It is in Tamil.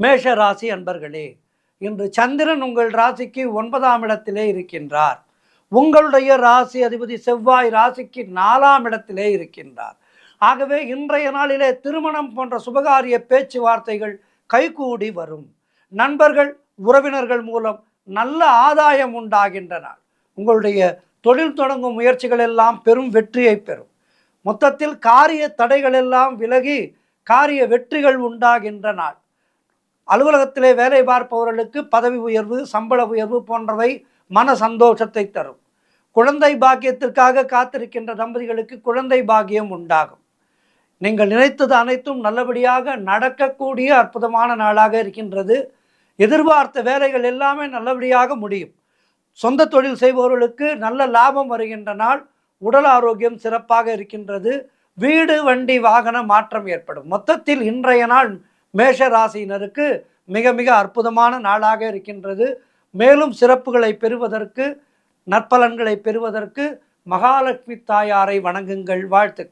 மேஷ ராசி அன்பர்களே, இன்று சந்திரன் உங்கள் ராசிக்கு 9ஆம் இடத்திலே இருக்கின்றார். உங்களுடைய ராசி அதிபதி செவ்வாய் ராசிக்கு 4ஆம் இடத்திலே இருக்கின்றார். ஆகவே இன்றைய நாளிலே திருமணம் போன்ற சுபகாரிய பேச்சுவார்த்தைகள் கைகூடி வரும். நண்பர்கள் உறவினர்கள் மூலம் நல்ல ஆதாயம் உண்டாகின்ற நாள். உங்களுடைய தொழில் தொடங்கும் முயற்சிகள் எல்லாம் பெரும் வெற்றியை பெறும். மொத்தத்தில் காரிய தடைகள் எல்லாம் விலகி காரிய வெற்றிகள் உண்டாகின்ற நாள். அலுவலகத்திலே வேலை பார்ப்பவர்களுக்கு பதவி உயர்வு, சம்பள உயர்வு போன்றவை மன சந்தோஷத்தை தரும். குழந்தை பாக்கியத்திற்காக காத்திருக்கின்ற தம்பதிகளுக்கு குழந்தை பாக்கியம் உண்டாகும். நீங்கள் நினைத்தது அனைத்தும் நல்லபடியாக நடக்கக்கூடிய அற்புதமான நாளாக இருக்கின்றது. எதிர்பார்த்த வேலைகள் எல்லாமே நல்லபடியாக முடியும். சொந்த தொழில் செய்பவர்களுக்கு நல்ல லாபம் வருகின்ற நாள். உடல் ஆரோக்கியம் சிறப்பாக இருக்கின்றது. வீடு வண்டி வாகன மாற்றம் ஏற்படும். மொத்தத்தில் இன்றைய நாள் மேஷ ராசியினருக்கு மிக மிக அற்புதமான நாளாக இருக்கின்றது. மேலும் சிறப்புகளை பெறுவதற்கு, நற்பலன்களை பெறுவதற்கு மகாலட்சுமி தாயாரை வணங்குங்கள். வாழ்த்துக்கள்.